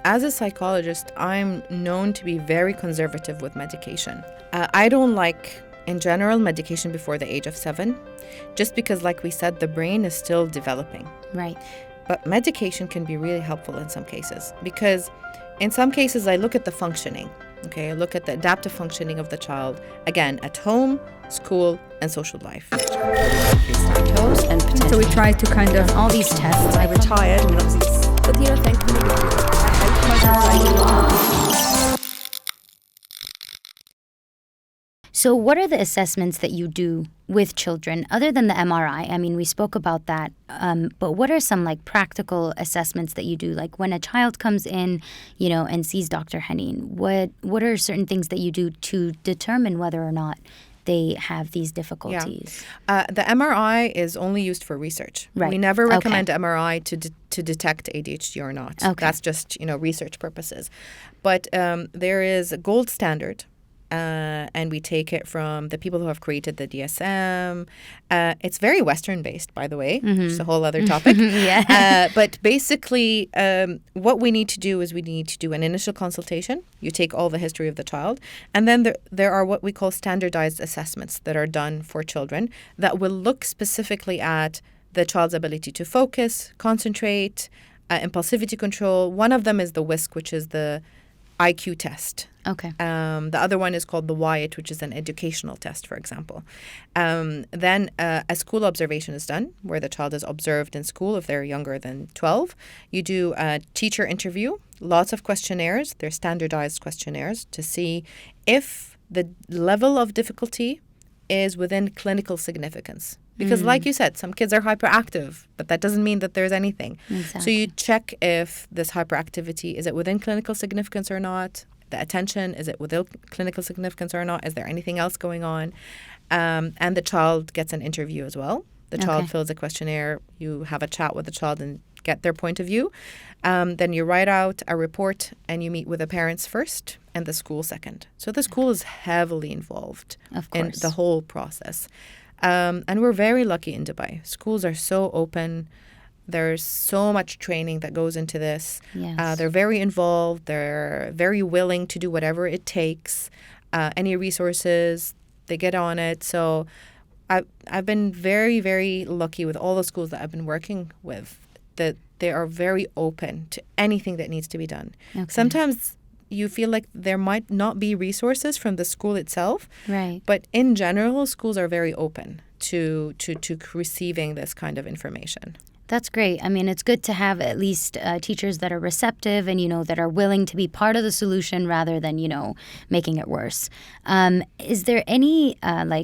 As a psychologist, I'm known to be very conservative with medication. I don't like, in general, medication before the age of 7, just because, like we said, the brain is still developing. Right. But medication can be really helpful in some cases, because in some cases I look at the functioning. Okay, I look at the adaptive functioning of the child, again, at home, school, and social life. And So we try to kind of all these tests. I retired, and obviously, but thankfully. So what are the assessments that you do with children other than the MRI? I mean, we spoke about that, but what are some like practical assessments that you do? Like when a child comes in, and sees Dr. Haneen, what are certain things that you do to determine whether or not they have these difficulties? Yeah. The MRI is only used for research. Right. We never recommend MRI to detect ADHD or not. Okay. That's just, research purposes. But there is a gold standard. And we take it from the people who have created the DSM. It's very Western-based, by the way, which is a whole other topic. Yeah. But basically, what we need to do is we need to do an initial consultation. You take all the history of the child. And then there are what we call standardized assessments that are done for children that will look specifically at the child's ability to focus, concentrate, impulsivity control. One of them is the WISC, which is the IQ test. Okay. The other one is called the Wyatt, which is an educational test, for example. Then a school observation is done, where the child is observed in school if they're younger than 12. You do a teacher interview, lots of questionnaires. They're standardized questionnaires to see if the level of difficulty is within clinical significance. Because like you said, some kids are hyperactive, but that doesn't mean that there's anything. Exactly. So you check if this hyperactivity, is it within clinical significance or not? The attention, is it within clinical significance or not? Is there anything else going on? And the child gets an interview as well. The child fills a questionnaire. You have a chat with the child and get their point of view. Then you write out a report and you meet with the parents first and the school second. So the school is heavily involved in the whole process. And we're very lucky in Dubai. Schools are so open. There's so much training that goes into this. Yes. They're very involved. They're very willing to do whatever it takes. Any resources, they get on it. So I've been very, very lucky with all the schools that I've been working with, that they are very open to anything that needs to be done. Okay. Sometimes you feel like there might not be resources from the school itself. Right. But in general, schools are very open to receiving this kind of information. That's great. I mean, it's good to have at least teachers that are receptive and, that are willing to be part of the solution rather than, making it worse. Is there any,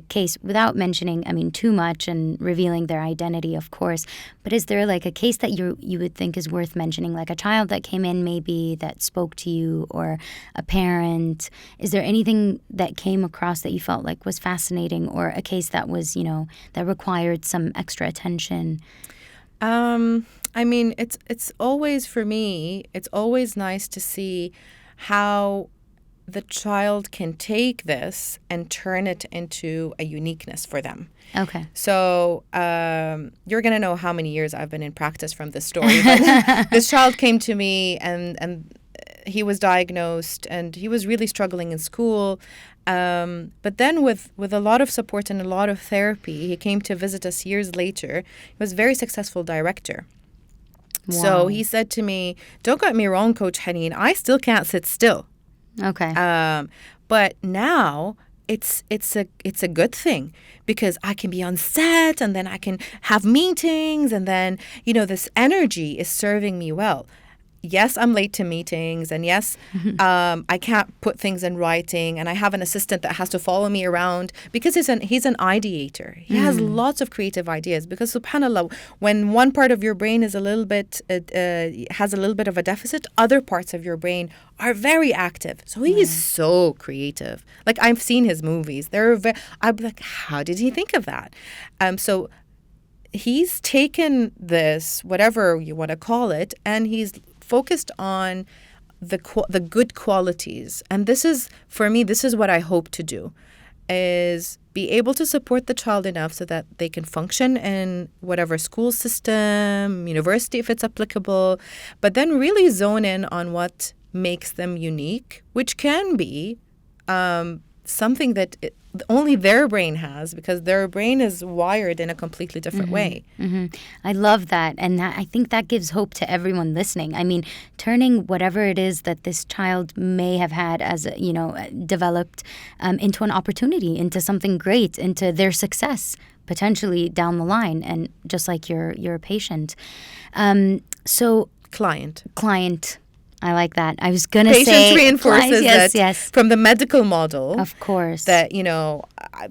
case, without mentioning, too much and revealing their identity, of course, but is there, a case that you would think is worth mentioning, like a child that came in maybe that spoke to you or a parent? Is there anything that came across that you felt like was fascinating or a case that was, that required some extra attention? It's always, for me, it's always nice to see how the child can take this and turn it into a uniqueness for them. Okay. So you're going to know how many years I've been in practice from this story. But this child came to me and he was diagnosed and he was really struggling in school. But then with a lot of support and a lot of therapy, he came to visit us years later. He was a very successful director. Wow. So he said to me, don't get me wrong, Coach Haneen, I still can't sit still. Okay. But now it's a good thing because I can be on set and then I can have meetings and then, this energy is serving me well. Yes, I'm late to meetings, and yes, I can't put things in writing, and I have an assistant that has to follow me around because he's an ideator. He has lots of creative ideas because, subhanAllah, when one part of your brain is has a little bit of a deficit, other parts of your brain are very active. So he is so creative. Like, I've seen his movies. I'm like, how did he think of that? So he's taken this, whatever you want to call it, and he's focused on the good qualities. And this is, for me, this is what I hope to do. is be able to support the child enough so that they can function in whatever school system, university if it's applicable, but then really zone in on what makes them unique, which can be something that only their brain has, because their brain is wired in a completely different way. I love that. And I think that gives hope to everyone listening. I mean, turning whatever it is that this child may have had as, developed into an opportunity, into something great, into their success, potentially down the line. And just like your patient. Client. I like that. I was going to say... Patient reinforces that from the medical model. Of course. That,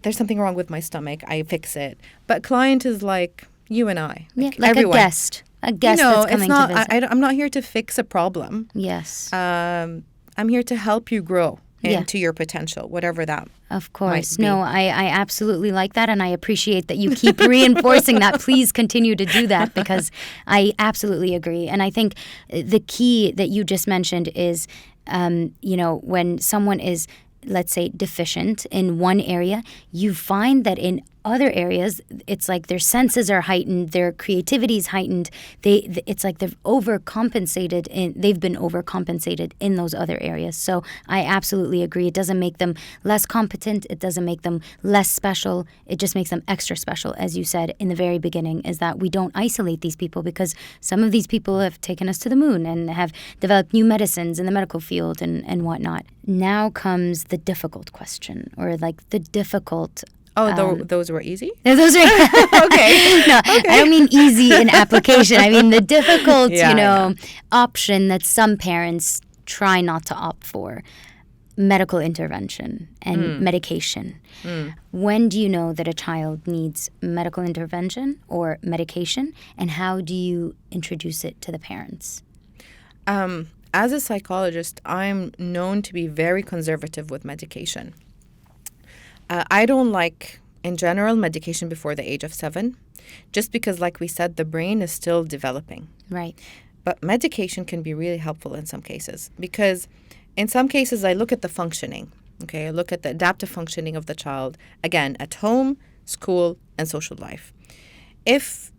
there's something wrong with my stomach. I fix it. But client is like you and I. Like everyone. A guest that's coming to visit. I'm not here to fix a problem. Yes. I'm here to help you grow into your potential, whatever that Of course. might be. No, I absolutely like that, and I appreciate that you keep reinforcing that. Please continue to do that, because I absolutely agree. And I think the key that you just mentioned is, when someone is, let's say, deficient in one area, you find that in other areas, it's like their senses are heightened, their creativity is heightened. It's like they've been overcompensated in those other areas. So I absolutely agree. It doesn't make them less competent. It doesn't make them less special. It just makes them extra special, as you said in the very beginning, is that we don't isolate these people, because some of these people have taken us to the moon and have developed new medicines in the medical field and whatnot. Now comes the difficult question, or like the difficult... those were easy? Those are okay. No, I don't mean easy in application. I mean the difficult, option that some parents try not to opt for: medical intervention and medication. When do you know that a child needs medical intervention or medication, and how do you introduce it to the parents? As a psychologist, I'm known to be very conservative with medication. I don't like, in general, medication before the age of 7, just because, like we said, the brain is still developing. Right. But medication can be really helpful in some cases, because in some cases I look at the functioning. Okay, I look at the adaptive functioning of the child, again, at home, school, and social life. If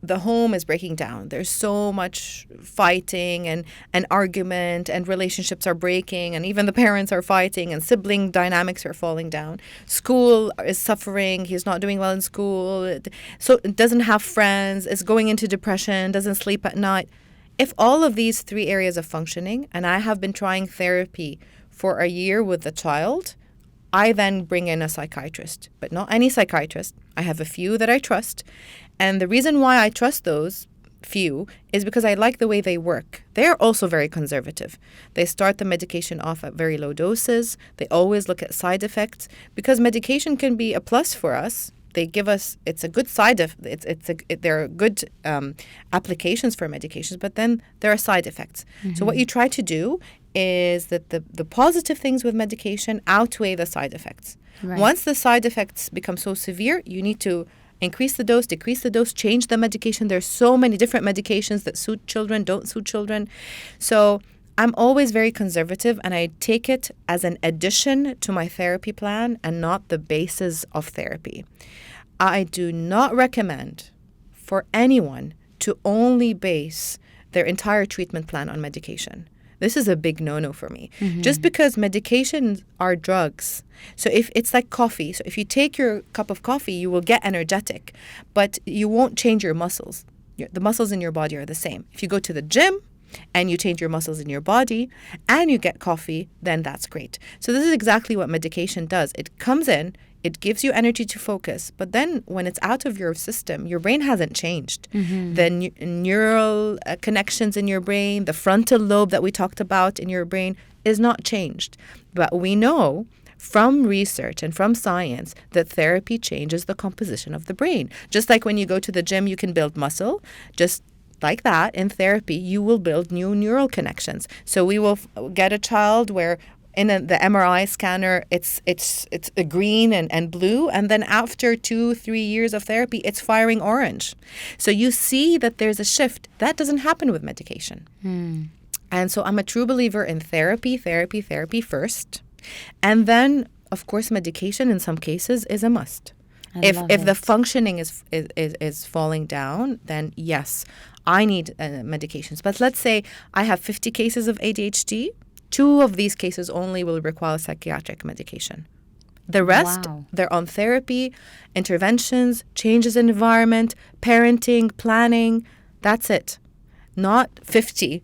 the home is breaking down, there's so much fighting and argument, and relationships are breaking, and even the parents are fighting, and sibling dynamics are falling down. School is suffering, he's not doing well in school, so doesn't have friends, is going into depression, doesn't sleep at night. If all of these 3 areas of functioning, and I have been trying therapy for a year with the child, I then bring in a psychiatrist, but not any psychiatrist. I have a few that I trust. And the reason why I trust those few is because I like the way they work. They're also very conservative. They start the medication off at very low doses. They always look at side effects, because medication can be a plus for us. They give us, it's a good side of, there are good applications for medications, but then there are side effects. So what you try to do is that the positive things with medication outweigh the side effects. Right. Once the side effects become so severe, you need to increase the dose, decrease the dose, change the medication. There's so many different medications that suit children, don't suit children. So I'm always very conservative, and I take it as an addition to my therapy plan and not the basis of therapy. I do not recommend for anyone to only base their entire treatment plan on medication. This is a big no-no for me. Just because medications are drugs. So if it's like coffee. So if you take your cup of coffee, you will get energetic, but you won't change your muscles. The muscles in your body are the same. If you go to the gym and you change your muscles in your body and you get coffee, then that's great. So this is exactly what medication does. It comes in, it gives you energy to focus, but then when it's out of your system, your brain hasn't changed. The neural connections in your brain, the frontal lobe that we talked about in your brain is not changed. But we know from research and from science that therapy changes the composition of the brain. Just like when you go to the gym, you can build muscle, just like that, in therapy, you will build new neural connections. So we will get a child where in the MRI scanner, it's a green and blue, and then after 2-3 years of therapy, it's firing orange. So you see that there's a shift. That doesn't happen with medication. And so I'm a true believer in therapy first. And then of course, medication in some cases is a must. I love If the it. functioning is falling down, then yes, I need medications. But let's say I have 50 cases of ADHD. 2 of these cases only will require psychiatric medication. The rest, Wow. they're on therapy, interventions, changes in environment, parenting, planning. That's it. Not 50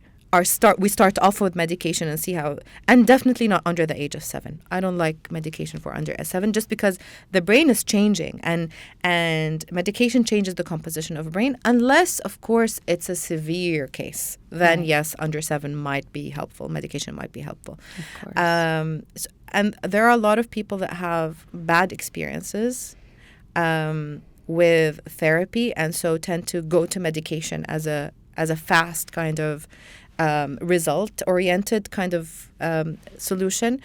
we start off with medication and see how, and definitely not under the age of 7. I don't like medication for under 7 just because the brain is changing, and medication changes the composition of the brain, unless of course it's a severe case. Then Right. yes, under 7 might be helpful. Medication might be helpful. Of course. And there are a lot of people that have bad experiences with therapy, and so tend to go to medication as a fast kind of result-oriented kind of solution.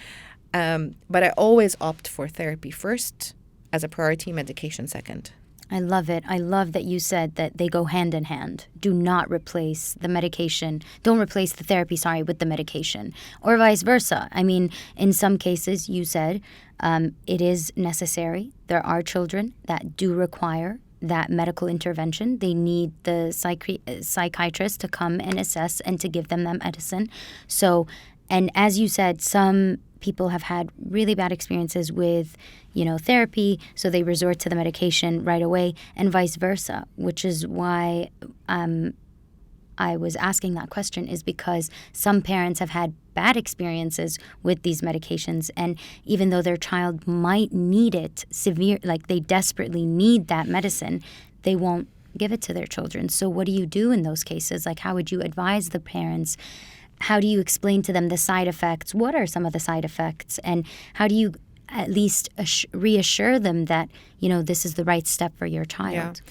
But I always opt for therapy first as a priority, medication second. I love it. I love that you said that they go hand in hand. Do not replace the medication. Don't replace the therapy, with the medication, or vice versa. I mean, in some cases, you said it is necessary. There are children that do require that medical intervention. They need the psychiatrist to come and assess and to give them that medicine. So, and as you said, some people have had really bad experiences with, therapy, so they resort to the medication right away, and vice versa, which is why I was asking that question, is because some parents have had bad experiences with these medications, and even though their child might need it severe, like they desperately need that medicine, they won't give it to their children. So what do you do in those cases? Like, how would you advise the parents? How do you explain to them the side effects? What are some of the side effects? And how do you at least reassure them that, this is the right step for your child?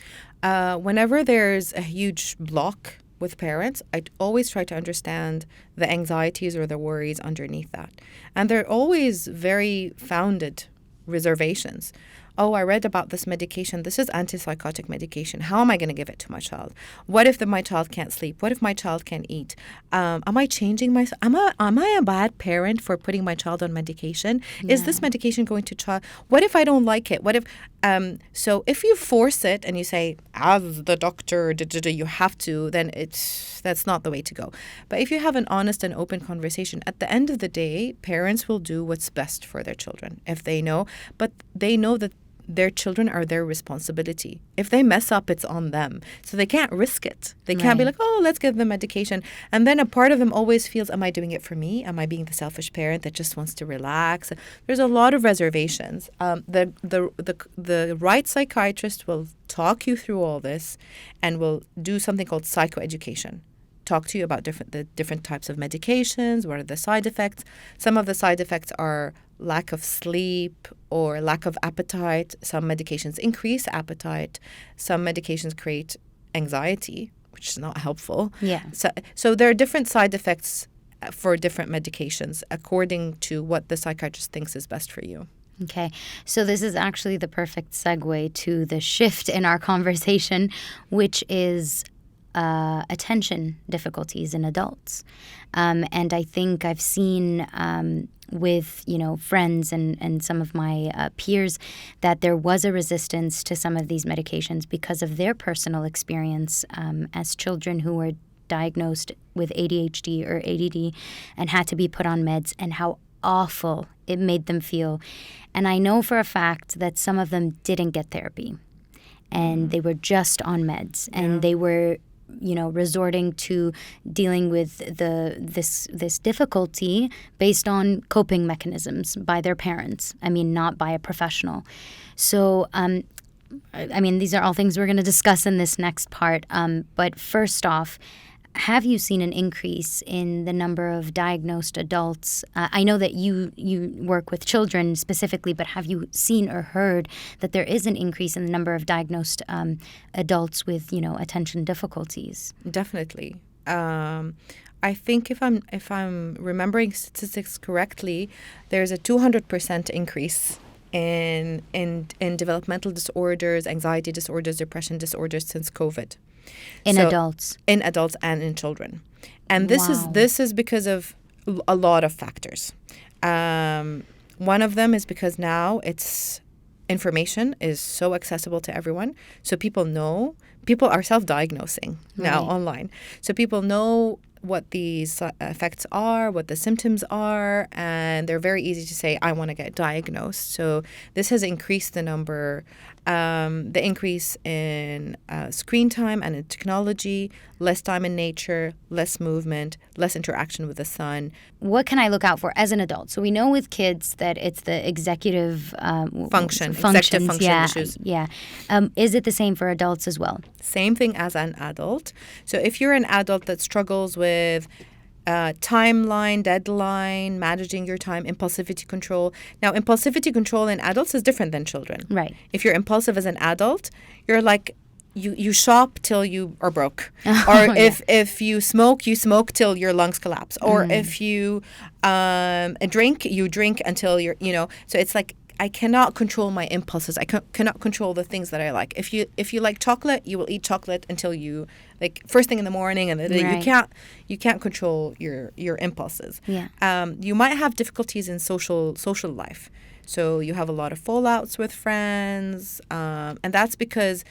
Yeah. Whenever there's a huge block with parents, I always try to understand the anxieties or the worries underneath that. And they're always very founded reservations. Oh, I read about this medication. This is antipsychotic medication. How am I going to give it to my child? What if my child can't sleep? What if my child can't eat? Am I changing my? Am I a bad parent for putting my child on medication? Yeah. Is this medication going to child? What if I don't like it? What if? So if you force it and you say, as the doctor, you have to, then that's not the way to go. But if you have an honest and open conversation, at the end of the day, parents will do what's best for their children if they know. But they know that their children are their responsibility. If they mess up, it's on them. So they can't risk it. They can't be like, oh, let's give them medication. And then a part of them always feels, am I doing it for me? Am I being the selfish parent that just wants to relax? There's a lot of reservations. The right psychiatrist will talk you through all this and will do something called psychoeducation. Talk to you about the different types of medications, what are the side effects. Some of the side effects are lack of sleep or lack of appetite. Some medications increase appetite. Some medications create anxiety, which is not helpful. Yeah. So there are different side effects for different medications according to what the psychiatrist thinks is best for you. Okay, so this is actually the perfect segue to the shift in our conversation, which is attention difficulties in adults. And I think I've seen with, friends and some of my peers that there was a resistance to some of these medications because of their personal experience as children who were diagnosed with ADHD or ADD and had to be put on meds, and how awful it made them feel. And I know for a fact that some of them didn't get therapy and they were just on meds, and they were resorting to dealing with this difficulty based on coping mechanisms by their parents. I mean, not by a professional. So, these are all things we're going to discuss in this next part. But first off, have you seen an increase in the number of diagnosed adults? I know that you work with children specifically, but have you seen or heard that there is an increase in the number of diagnosed adults with, attention difficulties? Definitely. I think if I'm remembering statistics correctly, there's a 200% increase in developmental disorders, anxiety disorders, depression disorders since COVID. In adults and in children. And this is because of a lot of factors. One of them is because now information is so accessible to everyone. So people are self-diagnosing now online. So people know what these effects are, what the symptoms are, and they're very easy to say, I want to get diagnosed. So this has increased the increase in screen time and in technology, less time in nature, less movement, less interaction with the sun. What can I look out for as an adult? So we know with kids that it's the executive executive function issues. Yeah. Is it the same for adults as well? Same thing as an adult. So if you're an adult that struggles with timeline, deadline, managing your time, impulsivity control. Now, impulsivity control in adults is different than children. Right. If you're impulsive as an adult, you're like, you shop till you are broke. Or if you smoke till your lungs collapse. Or if you drink, you drink until you're, so it's like, I cannot control my impulses. I cannot control the things that I like. If you like chocolate, you will eat chocolate until you first thing in the morning, and you can't control your impulses. Yeah. You might have difficulties in social life. So you have a lot of fallouts with friends, and that's because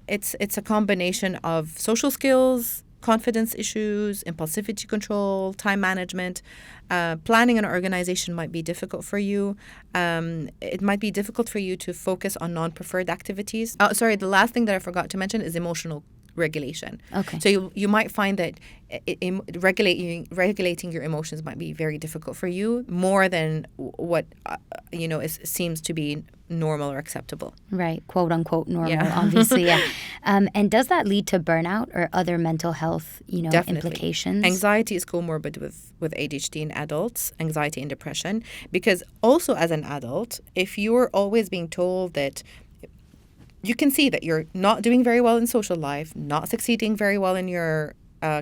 it's a combination of social skills, confidence issues, impulsivity control, time management. Planning and organization might be difficult for you. It might be difficult for you to focus on non-preferred activities. The last thing that I forgot to mention is emotional regulation. Okay. So you might find that regulating your emotions might be very difficult for you, more than what seems to be normal or acceptable. Right, quote unquote normal, obviously, yeah. And does that lead to burnout or other mental health, Definitely. Implications? Anxiety is comorbid with ADHD in adults, anxiety and depression, because also as an adult, if you're always being told that you can see that you're not doing very well in social life, not succeeding very well in your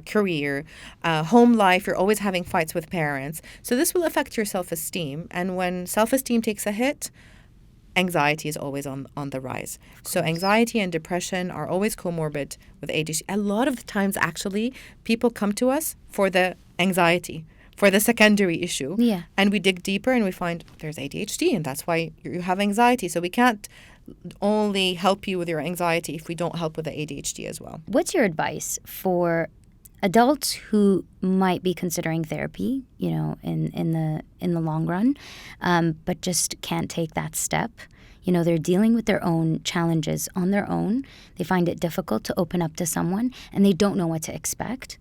career, home life, you're always having fights with parents. So this will affect your self-esteem. And when self-esteem takes a hit, anxiety is always on the rise. So anxiety and depression are always comorbid with ADHD. A lot of the times, actually, people come to us for the anxiety, for the secondary issue. Yeah. And we dig deeper and we find there's ADHD, and that's why you have anxiety. So we can't only help you with your anxiety if we don't help with the ADHD as well. What's your advice for adults who might be considering therapy, in the long run, but just can't take that step? They're dealing with their own challenges on their own. They find it difficult to open up to someone, and they don't know what to expect.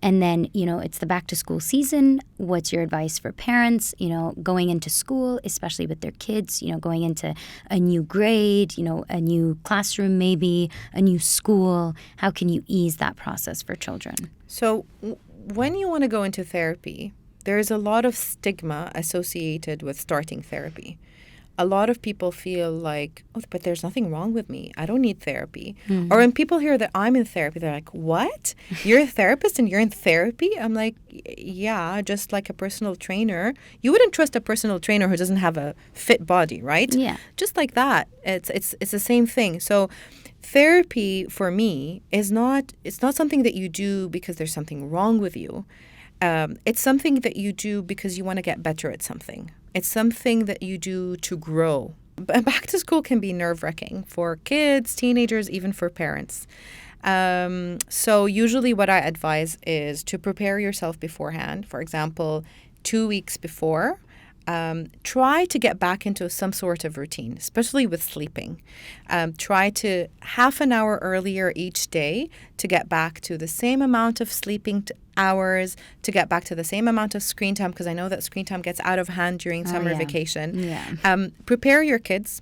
And then, it's the back to school season. What's your advice for parents, going into school, especially with their kids, going into a new grade, a new classroom, maybe a new school? How can you ease that process for children? So when you want to go into therapy, there's a lot of stigma associated with starting therapy. A lot of people feel like, but there's nothing wrong with me. I don't need therapy. Mm-hmm. Or when people hear that I'm in therapy, they're like, what? You're a therapist and you're in therapy? I'm like, yeah, just like a personal trainer. You wouldn't trust a personal trainer who doesn't have a fit body, right? Yeah. Just like that. It's the same thing. So therapy for me it's not something that you do because there's something wrong with you. It's something that you do because you want to get better at something. It's something that you do to grow. Back to school can be nerve-wracking for kids, teenagers, even for parents. So usually what I advise is to prepare yourself beforehand. For example, 2 weeks before, try to get back into some sort of routine, especially with sleeping. Try to half an hour earlier each day to get back to the same amount of sleeping hours, to get back to the same amount of screen time, because I know that screen time gets out of hand during summer vacation. Yeah. Prepare your kids.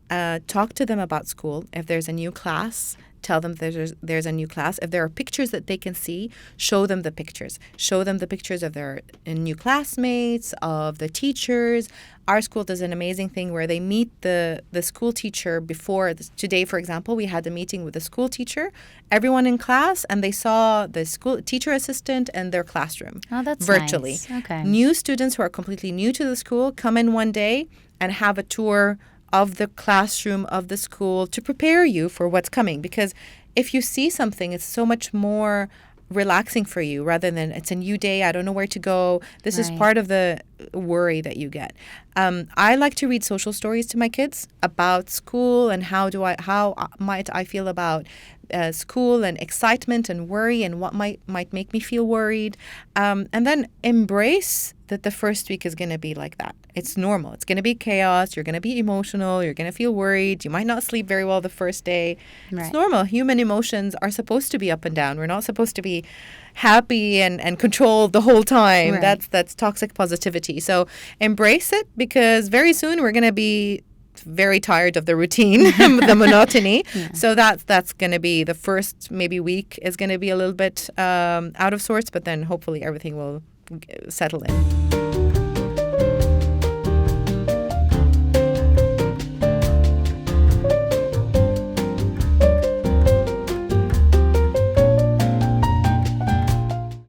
Talk to them about school. If there's a new class, tell them there's a new class. If there are pictures that they can see, show them the pictures. Show them the pictures of their new classmates, of the teachers. Our school does an amazing thing where they meet the school teacher before. Today, for example, we had a meeting with the school teacher, everyone in class, and they saw the school teacher assistant and their classroom. Oh, that's virtually. Nice. Okay. New students who are completely new to the school come in one day and have a tour of the classroom of the school to prepare you for what's coming. Because if you see something, it's so much more relaxing for you rather than it's a new day, I don't know where to go. This is Right. part of the worry that you get. I like to read social stories to my kids about school and how might I feel about school and excitement and worry and what might make me feel worried. And then embrace that the first week is going to be like that. It's normal. It's going to be chaos. You're going to be emotional. You're going to feel worried. You might not sleep very well the first day. Right. It's normal. Human emotions are supposed to be up and down. We're not supposed to be happy and controlled the whole time. Right. That's toxic positivity. So embrace it, because very soon we're going to be very tired of the routine, the monotony. So that's going to be the first maybe week is going to be a little bit out of sorts, but then hopefully everything will settle in.